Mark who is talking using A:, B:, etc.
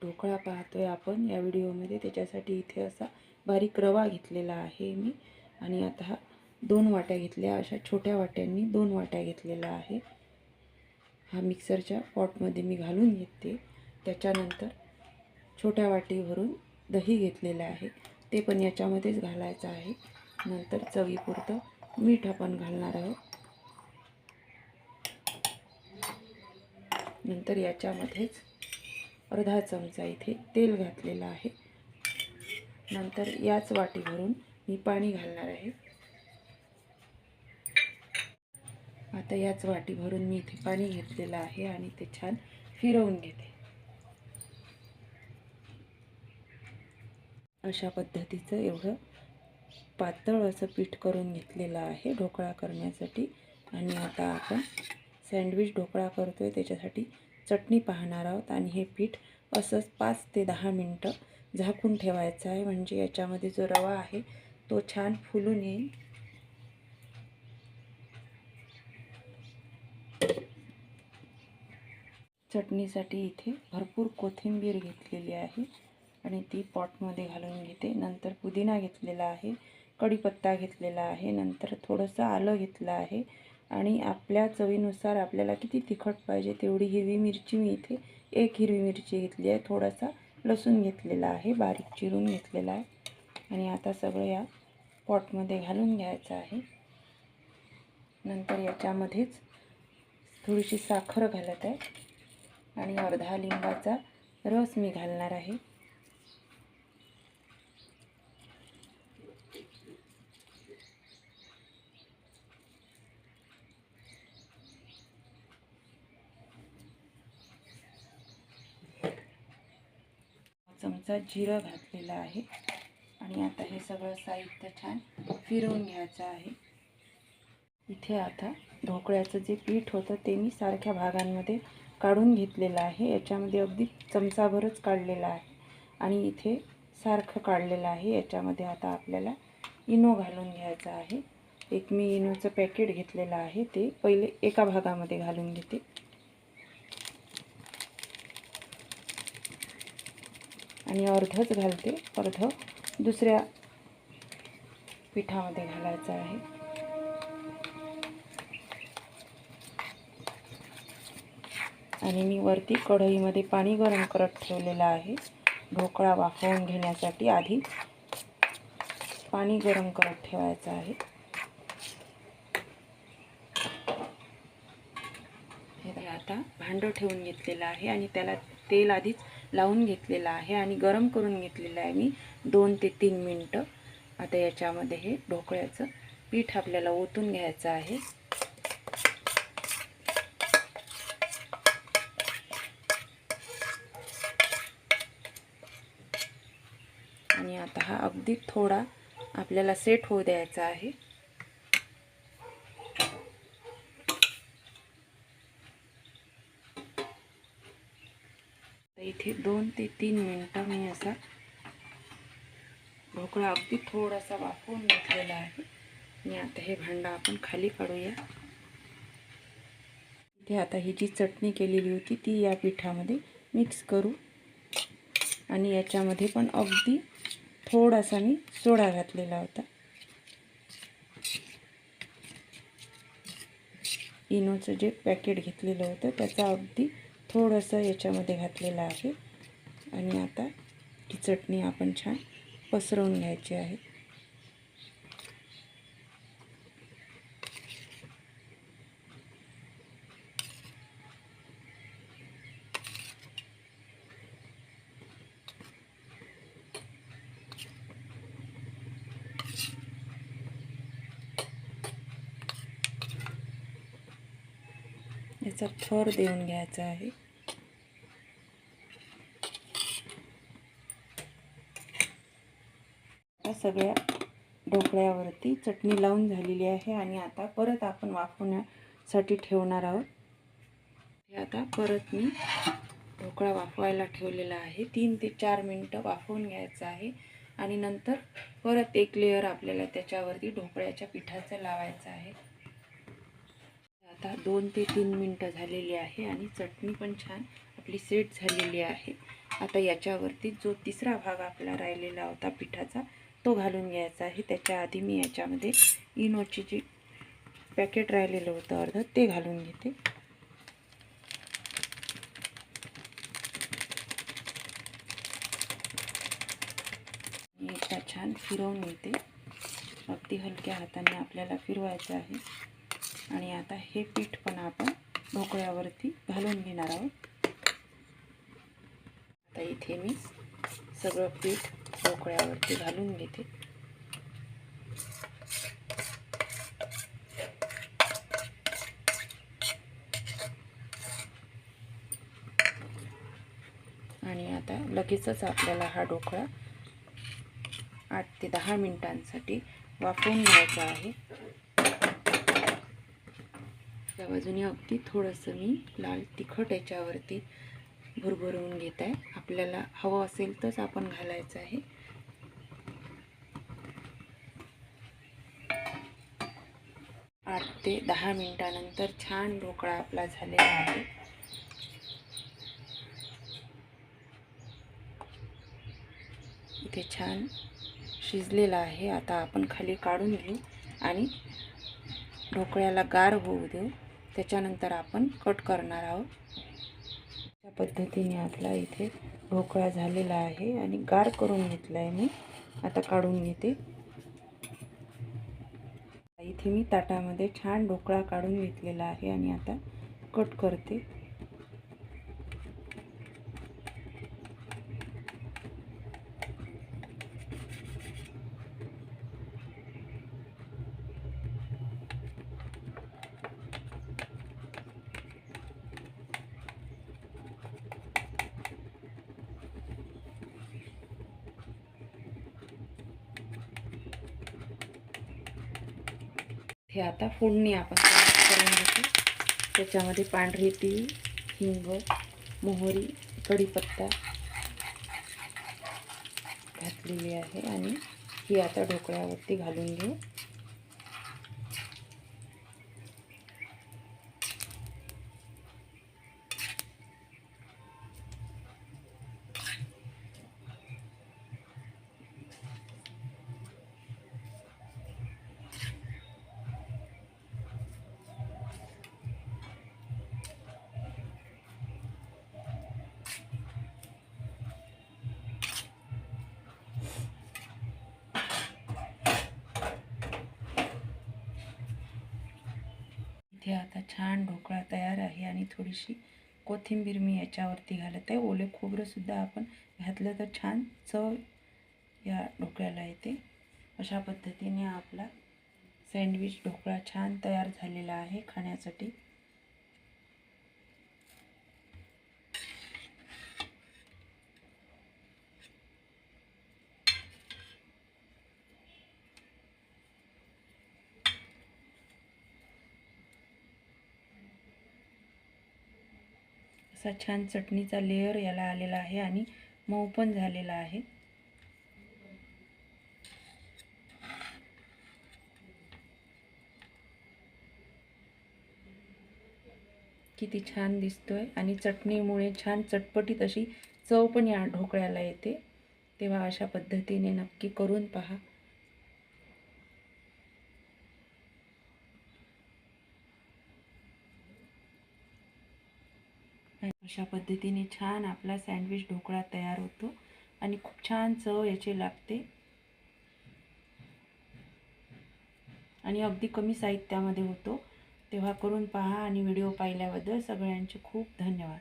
A: ढोकळा पाहतोय आपण या व्हिडिओमध्ये, त्याच्यासाठी इथे असा बारीक रवा घेतलेला आहे मी. आणि आता हा 2 वाट्या घेतल्या, अशा छोट्या वाट्यांनी 2 वाट्या घेतलेला आहे. हा मिक्सरच्या पॉटमध्ये मी घालून घेते. त्याच्यानंतर छोट्या वाटीभरून दही घेतलेलं आहे, ते पण याच्यामध्येच घालायचं आहे. नंतर चवीपुरतं मीठ आपण घालणार आहोत. नंतर याच्यामध्येच अर्धा चमचा इथे तेल घातलेलं आहे. नंतर याच वाटीभरून मी पाणी घालणार आहे. आता याच वाटीभरून मी इथे पाणी घेतलेलं आहे आणि ते छान फिरवून घेते. अशा पद्धतीचं एवढं पातळ असं पीठ करून घेतलेलं आहे ढोकळा करण्यासाठी. आणि आता आपण सँडविच ढोकळा करतोय त्याच्यासाठी चटणी पाहणार आहोत. आणि हे पीठ असंच 5 ते 10 मिनटं झाकून ठेवायचं आहे, म्हणजे याच्यामध्ये जो रवा आहे तो छान फुलून येईल. चटणीसाठी इथे भरपूर कोथिंबीर घेतलेली आहे आणि ती पॉटमध्ये घालून घेते. नंतर पुदिना घेतलेला आहे, कढीपत्ता घेतलेला आहे, नंतर थोडंसं आलं घेतलं आहे आणि आपल्या चवीनुसार आपल्याला किती तिखट पाहिजे तेवढी हिरवी मिरची मी इथे 1 हिरवी मिरची घेतली आहे. थोडासा लसूण घेतलेला आहे, बारीक चिरून घेतलेला आहे. आणि आता सगळं या पॉटमध्ये घालून घ्यायचं आहे. नंतर याच्यामध्येच थोडीशी साखर घालत आहे आणि अर्धा लिंबाचा रस मी घालणार आहे. चमचा जिरं घातलेलं आहे आणि आता हे सगळं साहित्य छान फिरवून घ्यायचं आहे. इथे आता ढोकळ्याचं जे पीठ होतं ते मी सारख्या भागांमध्ये काढून घेतलेलं आहे. याच्यामध्ये अगदी चमचाभरच काढलेलं आहे आणि इथे सारखं काढलेलं आहे. याच्यामध्ये आता आपल्याला इनो घालून घ्यायचं आहे. एक मी इनोचं पॅकेट घेतलेलं आहे, ते पहिले एका भागामध्ये घालून घेते. आणि अर्धच घालते, अर्ध दुसऱ्या पिठामध्ये घालायचं आहे. आणि मी वरती कढईमध्ये पाणी गरम करत ठेवलेलं आहे. ढोकळा वाफवून घेण्यासाठी आधी पाणी गरम करत ठेवायचं आहे. हे आता भांडं ठेवून घेतलेलं आहे आणि त्याला तेल आधीच लावून घेतलेलं आहे आणि गरम करून घेतलेलं आहे मी 2 ते 3 मिनटं. आता याच्यामध्ये हे ढोकळ्याचं पीठ आपल्याला ओतून घ्यायचं आहे. आणि आता हा अगदी थोडा आपल्याला सेट होऊ द्यायचा आहे. इथे 2 ते 3 मिनटं मी असा ढोकळा अगदी थोडासा वाफवून घेतलेला आहे. आणि आता हे भांडं आपण खाली काढूया. इथे आता ही जी चटणी केलेली होती ती या पिठामध्ये मिक्स करू. आणि याच्यामध्ये पण अगदी थोडासा मी सोडा घातलेला होता. इनोचं जे पॅकेट घेतलेलं होतं त्याचा अगदी थोडंसं याच्यामध्ये घातलेलं आहे. आणि आता ही चटणी आपण छान पसरवून घ्यायची आहे. याचा थर देऊन घ्यायचा आहे. सगळ्या ढोकळ्यावरती चटणी लावून झालेली आहे आणि आता परत आपण वाफवण्यासाठी ठेवणार आहोत. हे आता परत मी ढोकळा वाफवायला ठेवलेला आहे. 3 ते 4 मिनटं वाफवून घ्यायचं आहे आणि नंतर परत एक लेअर आपल्याला त्याच्यावरती ढोकळ्याच्या पिठाचं लावायचं आहे. आता 2 ते 3 मिनटं झालेली आहे आणि चटणी पण छान आपली सेट झालेली आहे. आता याच्यावरती जो तिसरा भाग आपला राहिलेला होता पिठाचा तो घालून घ्यायचा आहे. त्याच्या आधी मी याच्यामध्ये इनोची जी पॅकेट राहिलेलं होतं अर्ध ते घालून घेते. एकदा छान फिरवून घेते. अगदी हलक्या हाताने आपल्याला फिरवायचं आहे. आणि आता हे पीठ पण आपण ढोकळ्यावरती घालून घेणार आहोत. आता इथे मी सगळं पीठ ढोकळ्यावरती घालून घेते. आणि आता लगेचच आपल्याला हा ढोकळा 8 ते 10 मिनिटांसाठी वाफवून घ्यायचा आहे. त्या बाजूने अगदी थोडंसं मी लाल तिखट याच्यावरती भुरभुरवून घेत आहे. आपल्याला हवं असेल तरच आपण घालायचं आहे. आठ ते 10 मिनिटानंतर छान ढोकळा आपला झालेला आहे. इथे छान शिजलेला आहे. आता आपण खाली काढून घेऊ आणि ढोकळ्याला गार होऊ देऊ. त्याच्यानंतर आपण कट करणार आहोत. अशा पद्धतीने आपला इथे ढोकळा झालेला आहे आणि गार करून घेतला आहे मी. आता काढून घेते. इथे मी ताटामध्ये छान ढोकळा काढून घेतलेला आहे आणि आता कट करते. हे आता फोडणी आपण करून घेतो. त्याच्यामध्ये पांढरी तीळ, हिंग, मोहरी, कढीपत्ता घातलेली आहे आणि ही आता ढोकळ्यावरती घालून घेऊ. इथे आता छान ढोकळा तयार आहे आणि थोडीशी कोथिंबीर मी याच्यावरती घालत आहे. ओले खोबरंसुद्धा आपण घातलं तर छान चव या ढोकळ्याला येते. अशा पद्धतीने आपला सँडविच ढोकळा छान तयार झालेला आहे खाण्यासाठी. असा छान चटणीचा लेयर याला आलेला आहे आणि मऊ पण झालेला आहे. किती छान दिसतोय आणि चटणीमुळे छान चटपटीत अशी चव पण या ढोकळ्याला येते. तेव्हा अशा पद्धतीने नक्की करून पहा. अशा पद्धतीने छान आपला सँडविच ढोकळा तयार होतो आणि खूप छान चव याची लागते आणि अगदी कमी साहित्यामध्ये होतो. तेव्हा करून पहा आणि व्हिडिओ पाहिल्याबद्दल सगळ्यांचे खूप धन्यवाद.